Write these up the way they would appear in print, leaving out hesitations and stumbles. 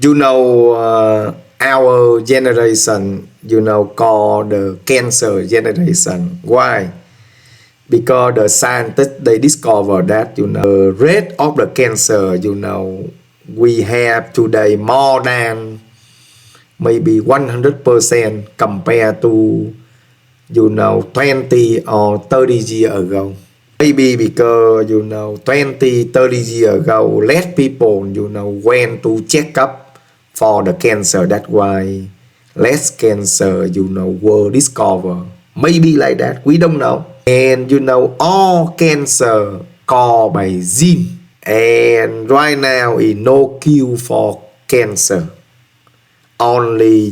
You know, our generation, called the cancer generation. Why? Because the scientists they discover that the rate of the cancer, we have today more than maybe 100% compared to 20 or 30 years ago. Maybe because 20, 30 years ago less people went to check up for the cancer. That's why less cancer were discovered. Maybe like that, we don't know. And all cancer caused by gene. And right now is no cure for cancer. Only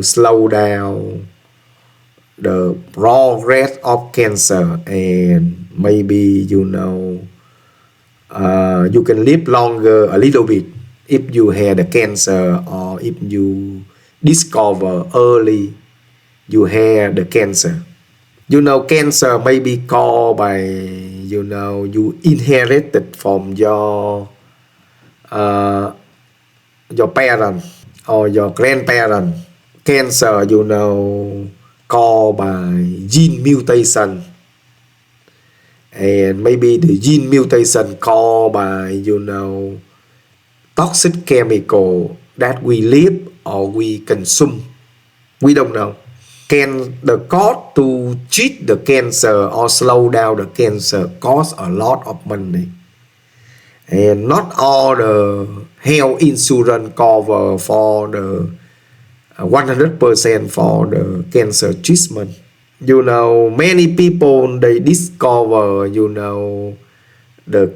slow down the progress of cancer, and maybe you can live longer a little bit if you had the cancer, or if you discover early you had the cancer. Cancer may be caused by you inherited from your parent or your grandparent. Cancer caused by gene mutation, and maybe the gene mutation caused by toxic chemical that we live or we consume. We don't know. Can the cost to treat the cancer or slow down the cancer cost a lot of money, and not all the health insurance cover for the 100% for the cancer treatment. Many people they discover the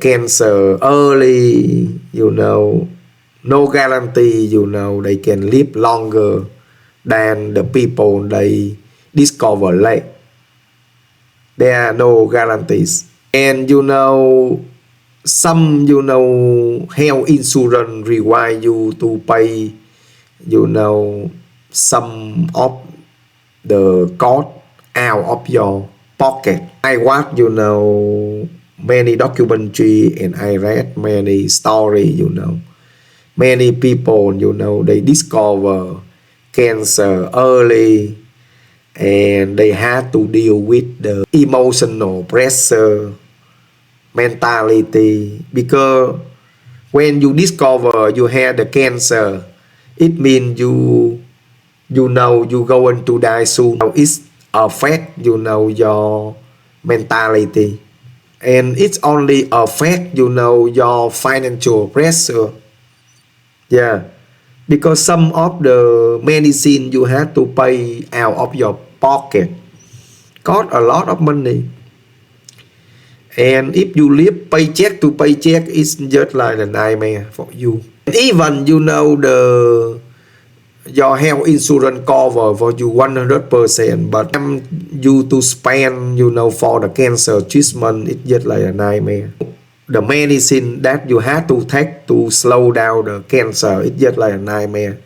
cancer early, no guarantee they can live longer than the people they discover late. There are no guarantees. And some health insurance require you to pay some of the cost out of your pocket. I watch many documentary, and I read many story. Many people they discover cancer early, and they had to deal with the emotional pressure, mentality, because when you discover you had the cancer, it means you going to die soon. It's affect your mentality, and it's only affect your financial pressure. Yeah, because some of the medicine you have to pay out of your pocket cost a lot of money. And if you live paycheck to paycheck, it's just like a nightmare for you. Even your health insurance cover for you 100%, but you to spend for the cancer treatment, it's just like a nightmare. The medicine that you have to take to slow down the cancer, it's just like a nightmare.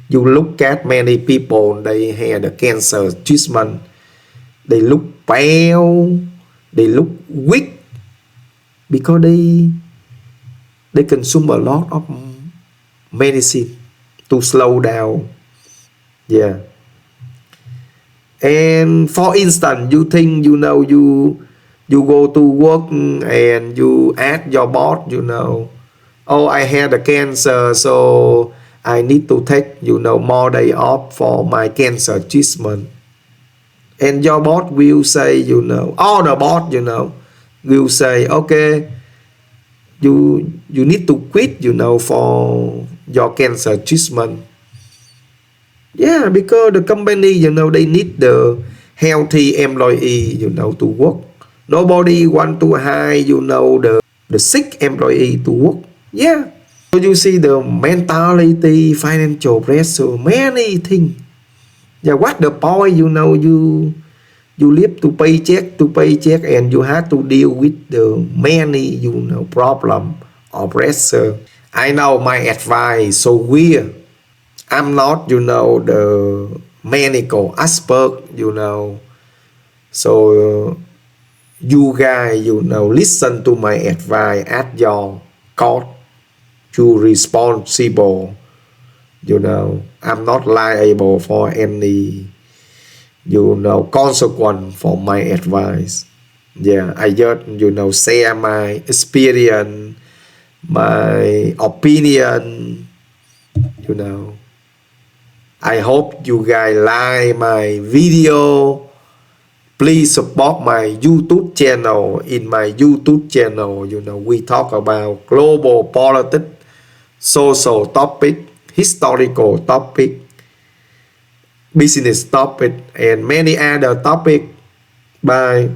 You look at many people, they had the cancer treatment, they look pale, they look weak, because they consume a lot of medicine to slow down. Yeah. And for instance, you think you go to work and you ask your boss, oh, I had a cancer, so I need to take more day off for my cancer treatment. And your boss will say, all the boss will say, okay, you need to quit for your cancer treatment. Yeah, because the company they need the healthy employee to work. Nobody want to hire the sick employee to work. Yeah, so you see the mentality, financial pressure, many things. Yeah, what the point you live to paycheck, and you have to deal with the many problem or pressure. I know my advice so weird. I'm not the medical expert, so you guys listen to my advice at your cost. You responsible You know, I'm not liable for any, consequence for my advice. Yeah, I just, share my experience, my opinion, you know. I hope you guys like my video. Please support my YouTube channel. In my YouTube channel, we talk about global politics, social topic, historical topic, business topic, and many other topic. Bye.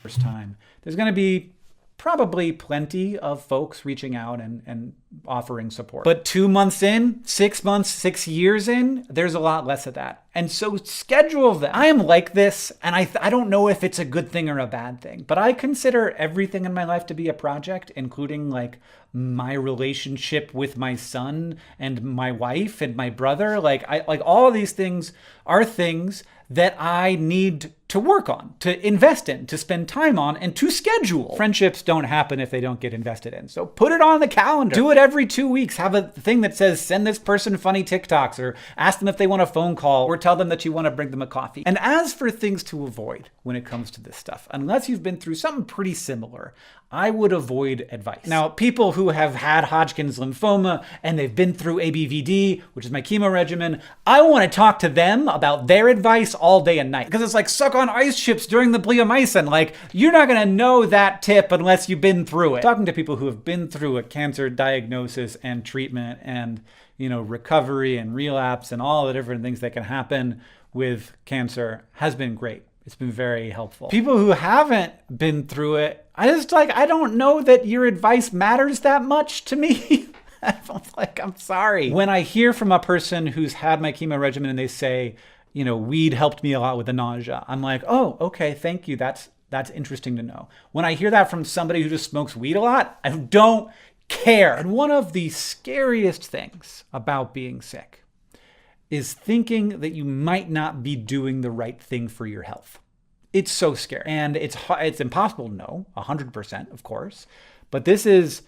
First time. There's going to be probably plenty of folks reaching out and offering support. But 2 months in, 6 months, 6 years in, there's a lot less of that. And so schedule them. I am like this, and I don't know if it's a good thing or a bad thing, but I consider everything in my life to be a project, including like my relationship with my son and my wife and my brother. Like all of these things are things that I need to work on, to invest in, to spend time on, and to schedule. Friendships don't happen if they don't get invested in. So put it on the calendar. Do it every 2 weeks. Have a thing that says, send this person funny TikToks, or ask them if they want a phone call, or tell them that you want to bring them a coffee. And as for things to avoid when it comes to this stuff, unless you've been through something pretty similar, I would avoid advice. Now, people who have had Hodgkin's lymphoma and they've been through ABVD, which is my chemo regimen, I want to talk to them about their advice all day and night. Because it's like suck on ice chips during the bleomycin. Like, you're not going to know that tip unless you've been through it. Talking to people who have been through a cancer diagnosis and treatment and, recovery and relapse and all the different things that can happen with cancer has been great. It's been very helpful. People who haven't been through it, I don't know that your advice matters that much to me. I'm sorry. When I hear from a person who's had my chemo regimen and they say, weed helped me a lot with the nausea, I'm like, oh, okay, thank you. That's interesting to know. When I hear that from somebody who just smokes weed a lot, I don't care. And one of the scariest things about being sick is thinking that you might not be doing the right thing for your health. It's so scary. And it's impossible to know, 100%, of course. But this is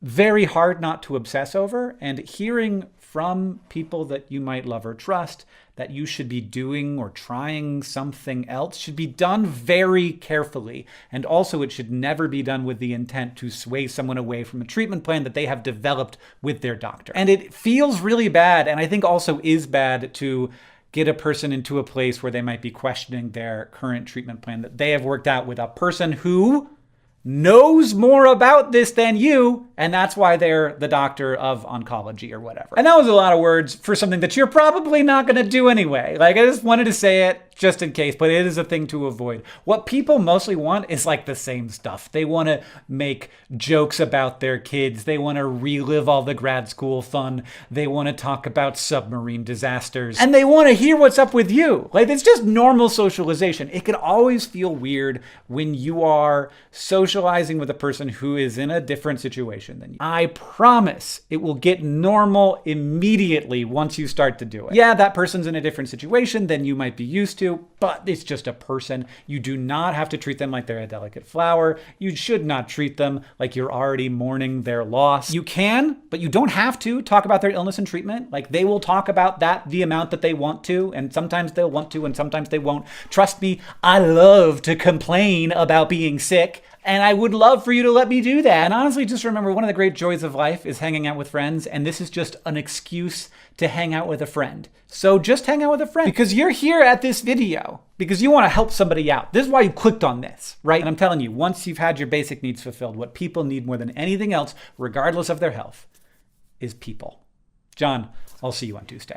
very hard not to obsess over. And hearing from people that you might love or trust that you should be doing or trying something else should be done very carefully. And also, it should never be done with the intent to sway someone away from a treatment plan that they have developed with their doctor. And it feels really bad, and I think also is bad, to get a person into a place where they might be questioning their current treatment plan that they have worked out with a person who knows more about this than you, and that's why they're the doctor of oncology or whatever. And that was a lot of words for something that you're probably not going to do anyway. Like, I just wanted to say it just in case, but it is a thing to avoid. What people mostly want is like the same stuff. They want to make jokes about their kids. They want to relive all the grad school fun. They want to talk about submarine disasters. And they want to hear what's up with you. Like, it's just normal socialization. It can always feel weird when you are socializing with a person who is in a different situation than you. I promise it will get normal immediately once you start to do it. Yeah, that person's in a different situation than you might be used to, but it's just a person. You do not have to treat them like they're a delicate flower. You should not treat them like you're already mourning their loss. You can, but you don't have to talk about their illness and treatment. Like, they will talk about that the amount that they want to, and sometimes they'll want to, and sometimes they won't. Trust me, I love to complain about being sick, and I would love for you to let me do that. And honestly, just remember, one of the great joys of life is hanging out with friends, and this is just an excuse to hang out with a friend. So just hang out with a friend, because you're here at this video because you want to help somebody out. This is why you clicked on this, right? And I'm telling you, once you've had your basic needs fulfilled, what people need more than anything else, regardless of their health, is people. John, I'll see you on Tuesday.